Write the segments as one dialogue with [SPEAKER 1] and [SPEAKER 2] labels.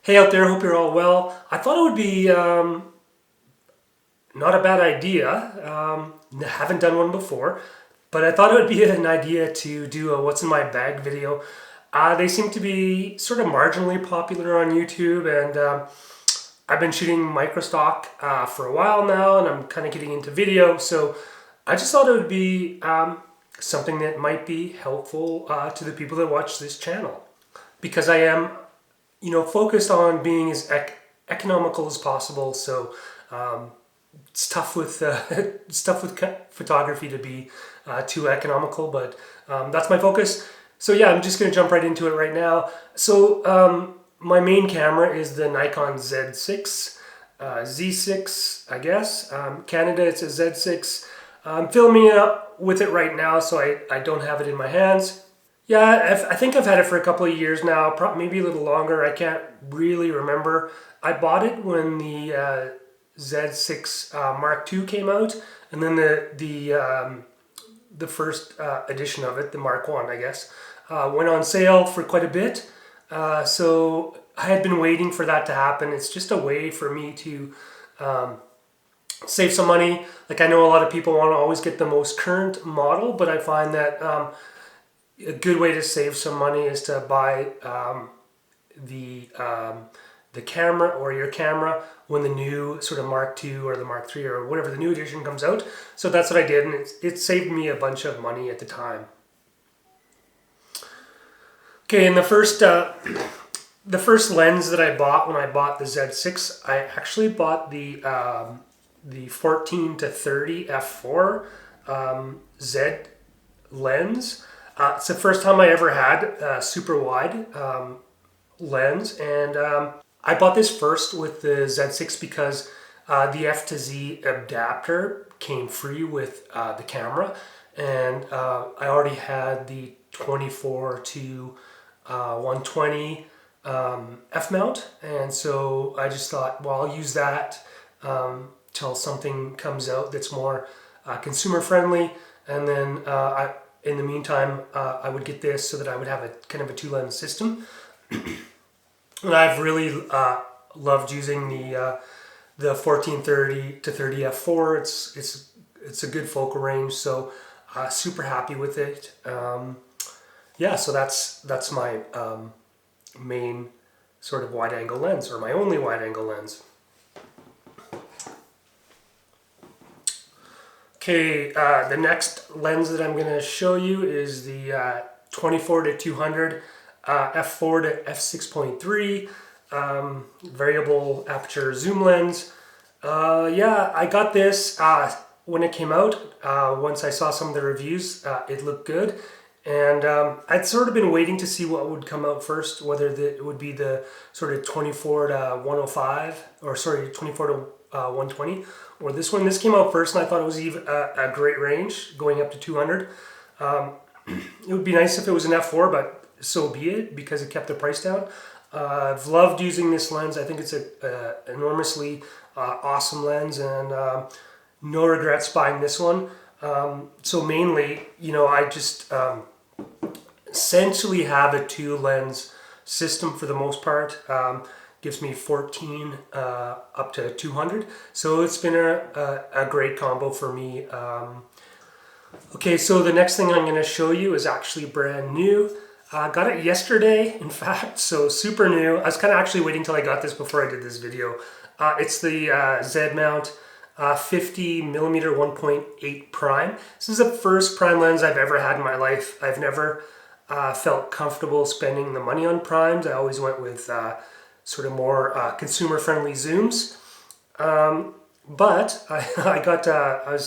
[SPEAKER 1] Hey out there, hope you're all well. I thought it would be not a bad idea. Haven't done one before, but I thought it would be an idea to do a what's in my bag video. They seem to be sort of marginally popular on YouTube, and I've been shooting micro stock for a while now, and I'm kind of getting into video. So I just thought it would be something that might be helpful to the people that watch this channel, because I am focused on being as economical as possible. So it's tough with photography to be too economical, but that's my focus. So yeah, I'm just going to jump right into it right now. So my main camera is the Nikon Z6, Z6, I guess. Canada, it's a Z6. I'm filming it up with it right now, so I don't have it in my hands. Yeah, I think I've had it for a couple of years now, maybe a little longer. I can't really remember. I bought it when the Z6 Mark II came out, and then the first edition of it, the Mark I, I guess, went on sale for quite a bit. So I had been waiting for that to happen. It's just a way for me to save some money. Like, I know a lot of people want to always get the most current model, but I find that a good way to save some money is to buy the camera or your camera when the new sort of Mark II or the Mark III or whatever the new edition comes out. So that's what I did, and it saved me a bunch of money at the time. Okay, and the first lens that I bought when I bought the Z6, I actually bought the 14 to 30 f4 Z lens. It's the first time I ever had a super wide lens, and I bought this first with the Z6 because the F to Z adapter came free with the camera, and I already had the 24 to 120 F mount, and so I just thought, well, I'll use that till something comes out that's more consumer friendly, and then in the meantime, I would get this so that I would have a kind of a two-lens system. And I've really loved using the 1430 to 30 f4. It's a good focal range, so super happy with it. Yeah, so that's my main sort of wide-angle lens, or my only wide-angle lens. Okay, the next lens that I'm going to show you is the 24 to 200 f4 to f6.3 variable aperture zoom lens. Yeah, I got this when it came out. Once I saw some of the reviews, it looked good. And I'd sort of been waiting to see what would come out first, whether it would be the sort of 24 to 105, or sorry, 24 to 120, or this one. This came out first, and I thought it was even a great range, going up to 200. It would be nice if it was an f4, but so be it, because it kept the price down. I've loved using this lens. I think it's a enormously awesome lens, and no regrets buying this one. So mainly, I just essentially have a two-lens system for the most part. Gives me 14 up to 200. So it's been a great combo for me. Okay, so the next thing I'm going to show you is actually brand new. I got it yesterday, in fact, so super new. I was kind of actually waiting till I got this before I did this video. It's the Z mount 50 millimeter 1.8 prime. This is the first prime lens I've ever had in my life. I've never felt comfortable spending the money on primes. I always went with sort of more consumer-friendly zooms. But I got a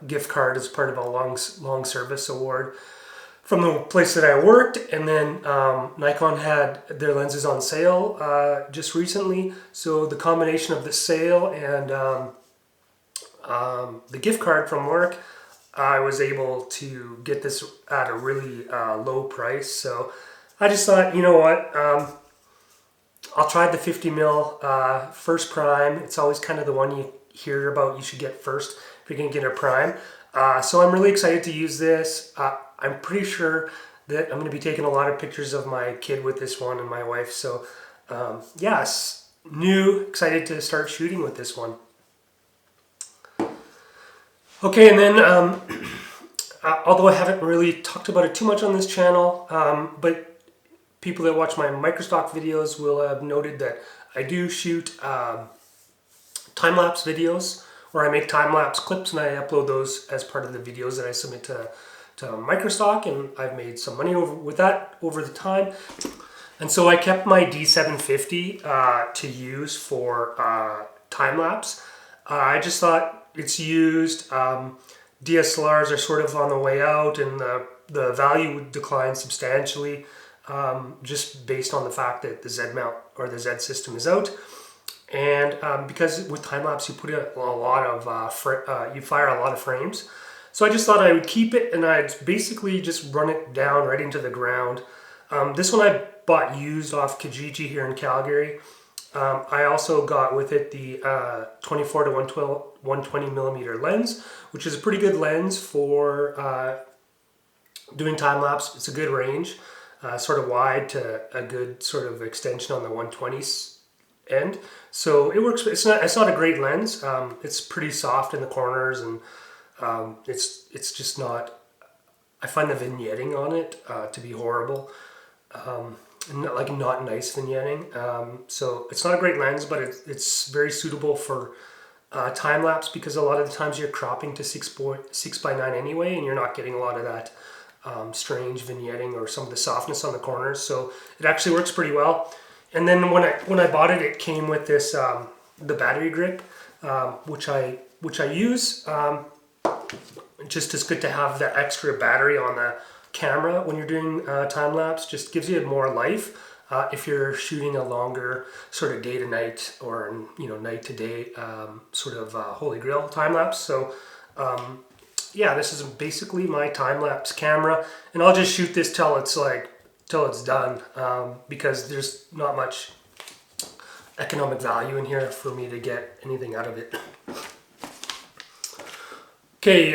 [SPEAKER 1] gift card as part of a long service award from the place that I worked, and then Nikon had their lenses on sale just recently. So the combination of the sale and the gift card from work, I was able to get this at a really low price. So I just thought, you know what, I'll try the 50 mil first prime. It's always kind of the one you hear about you should get first if you're going to get a prime. So I'm really excited to use this. I'm pretty sure that I'm going to be taking a lot of pictures of my kid with this one, and my wife. So yes, new, excited to start shooting with this one. Okay, and then although I haven't really talked about it too much on this channel, but people that watch my microstock videos will have noted that I do shoot time-lapse videos, where I make time-lapse clips and I upload those as part of the videos that I submit to microstock, and I've made some money with that over the time. And so I kept my D750 to use for time-lapse. I just thought it's used. DSLRs are sort of on the way out, and the value would decline substantially, just based on the fact that the Z mount or the Z system is out. And because with time-lapse you put in a lot of you fire a lot of frames. So I just thought I would keep it, and I'd basically just run it down right into the ground. This one I bought used off Kijiji here in Calgary. I also got with it the 24 to 120 millimeter lens, which is a pretty good lens for doing time-lapse. It's a good range, sort of wide to a good sort of extension on the 120s end. So it works. It's not a great lens. It's pretty soft in the corners, and it's just not. I find the vignetting on it to be horrible. Not nice vignetting. So it's not a great lens, but it's very suitable for time lapse, because a lot of the times you're cropping to 6:9 anyway, and you're not getting a lot of that strange vignetting or some of the softness on the corners. So it actually works pretty well. And then when I bought it, it came with this the battery grip, which I use. Just as good to have the extra battery on the camera when you're doing time lapse. Just gives you more life if you're shooting a longer sort of day to night, or night to day sort of holy grail time lapse. So yeah, this is basically my time lapse camera, and I'll just shoot this till it's done, because there's not much economic value in here for me to get anything out of it. Okay,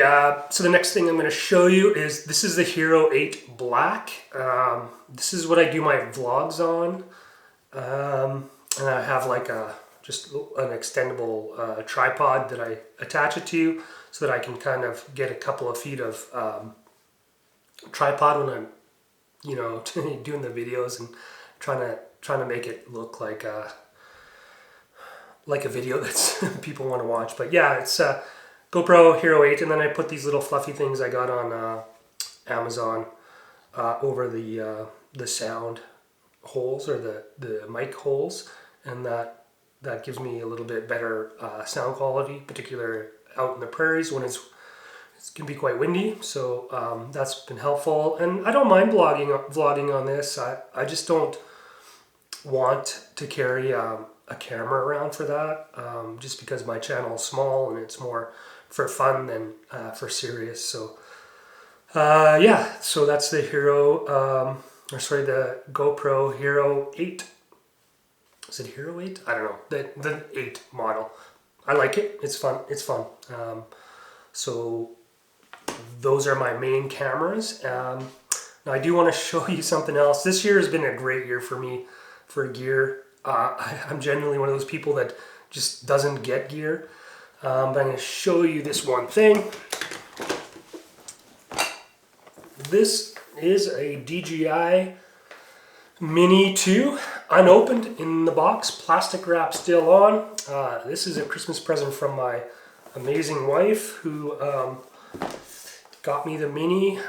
[SPEAKER 1] so the next thing I'm going to show you is, this is the Hero 8 Black. This is what I do my vlogs on, and I have like just an extendable tripod that I attach it to, so that I can kind of get a couple of feet of tripod when I'm doing the videos, and trying to make it look like a video that's people want to watch. But yeah, it's GoPro Hero 8, and then I put these little fluffy things I got on Amazon over the sound holes, or the mic holes, and that gives me a little bit better sound quality, particularly out in the prairies when it can be quite windy. So that's been helpful, and I don't mind vlogging on this. I just don't want to carry a camera around for that, just because my channel is small and it's more for fun than for serious. So yeah, so that's the the GoPro Hero 8. Is it Hero 8? I don't know. The 8 model. I like it. It's fun. So those are my main cameras. Now I do want to show you something else. This year has been a great year for me for gear. I'm generally one of those people that just doesn't get gear. But I'm going to show you this one thing. This is a DJI Mini 2, unopened in the box, plastic wrap still on. This is a Christmas present from my amazing wife, who got me the Mini.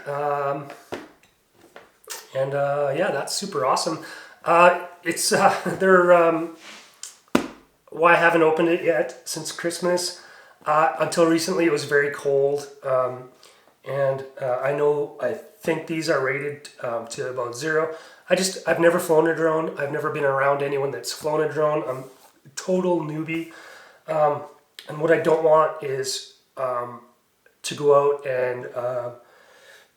[SPEAKER 1] Yeah, that's super awesome. Why I haven't opened it yet since Christmas. Until recently it was very cold, and I think these are rated to about 0. I've never flown a drone. I've never been around anyone that's flown a drone. I'm a total newbie, and what I don't want is to go out and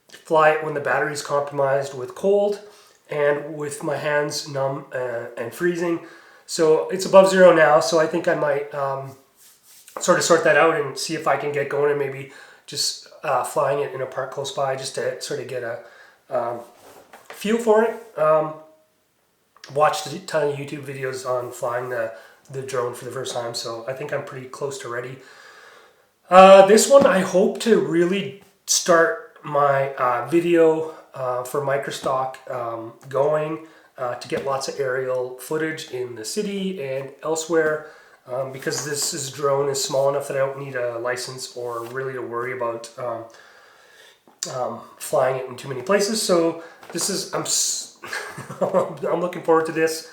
[SPEAKER 1] fly it when the battery's compromised with cold and with my hands numb and freezing. So it's above 0 now, so I think I might sort that out and see if I can get going, and maybe just flying it in a park close by, just to sort of get a feel for it. watched a ton of YouTube videos on flying the drone for the first time, so I think I'm pretty close to ready. This one I hope to really start my video for microstock going to get lots of aerial footage in the city and elsewhere, because this drone is small enough that I don't need a license or really to worry about flying it in too many places. So this is, I'm looking forward to this,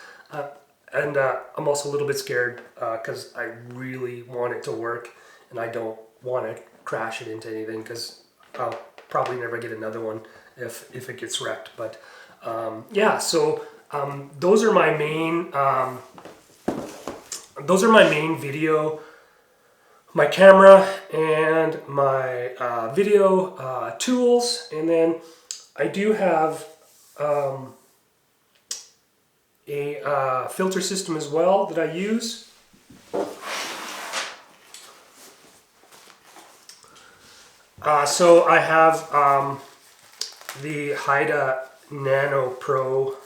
[SPEAKER 1] and I'm also a little bit scared because I really want it to work, and I don't want to crash it into anything because I'll probably never get another one if it gets wrecked. But yeah, so those are my main video, my camera and my video tools, and then I do have a filter system as well that I use. So I have the Haida Nano Pro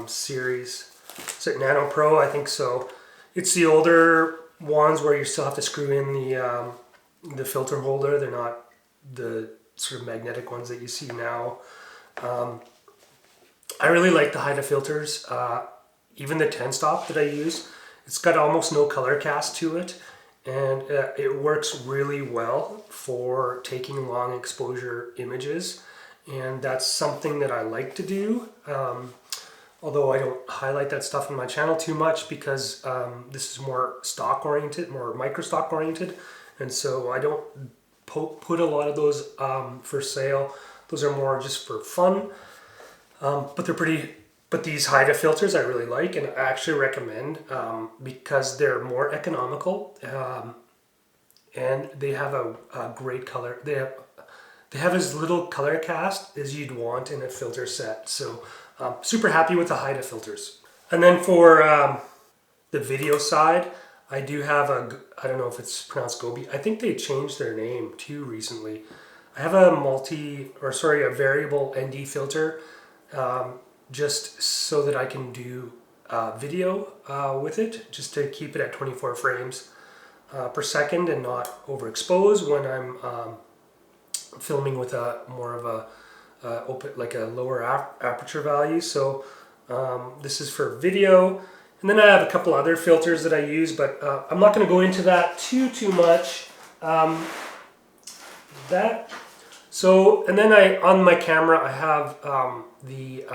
[SPEAKER 1] series. Is it Nano Pro? I think so. It's the older ones where you still have to screw in the filter holder. They're not the sort of magnetic ones that you see now. I really like the Haida filters. Even the 10 stop that I use, it's got almost no color cast to it, and it works really well for taking long exposure images, and that's something that I like to do. Although I don't highlight that stuff on my channel too much because this is more stock oriented, more micro stock oriented, and so I don't put a lot of those for sale. Those are more just for fun, but they're pretty. But these Haida filters I really like, and I actually recommend because they're more economical, and they have a great color. They have as little color cast as you'd want in a filter set. So super happy with the Haida filters. And then for the video side, I do have I don't know if it's pronounced Gobi. I think they changed their name too recently. I have a variable ND filter. Just so that I can do video with it, just to keep it at 24 frames per second and not overexpose when I'm filming with a more of a open, like a lower aperture value. So this is for video, and then I have a couple other filters that I use, but I'm not going to go into that too much. And then on my camera I have the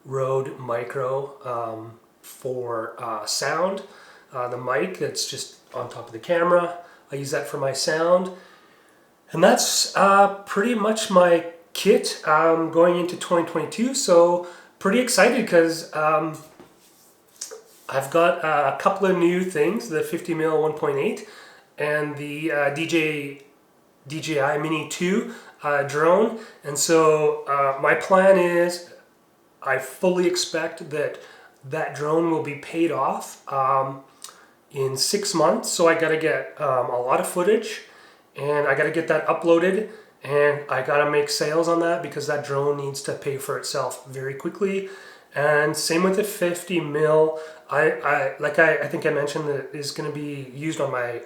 [SPEAKER 1] Rode Micro for sound, the mic that's just on top of the camera. I use that for my sound, and that's pretty much my kit going into 2022. So pretty excited because I've got a couple of new things: the 50mm 1.8 and the DJI Mini 2 drone. And so my plan is, I fully expect that drone will be paid off in 6 months. So I got to get a lot of footage, and I got to get that uploaded, and I got to make sales on that because that drone needs to pay for itself very quickly. And same with the 50mm. I think I mentioned that is going to be used on my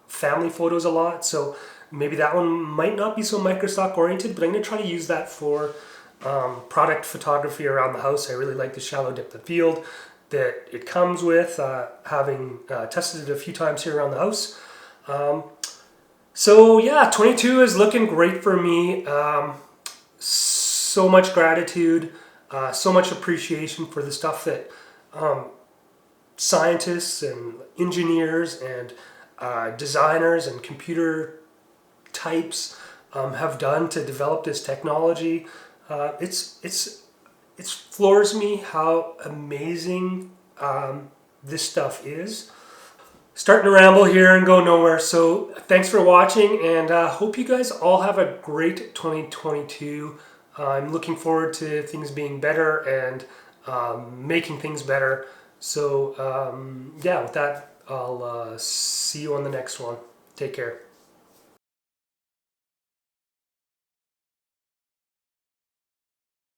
[SPEAKER 1] family photos a lot. So maybe that one might not be so microstock oriented, but I'm going to try to use that for product photography around the house. I really like the shallow depth of field that it comes with, having tested it a few times here around the house. So yeah, 22 is looking great for me. So much gratitude, so much appreciation for the stuff that scientists and engineers and designers and computer types have done to develop this technology. It floors me how amazing this stuff is. Starting to ramble here and go nowhere. So thanks for watching, and hope you guys all have a great 2022. I'm looking forward to things being better and making things better. So yeah, with that, I'll see you on the next one. Take care.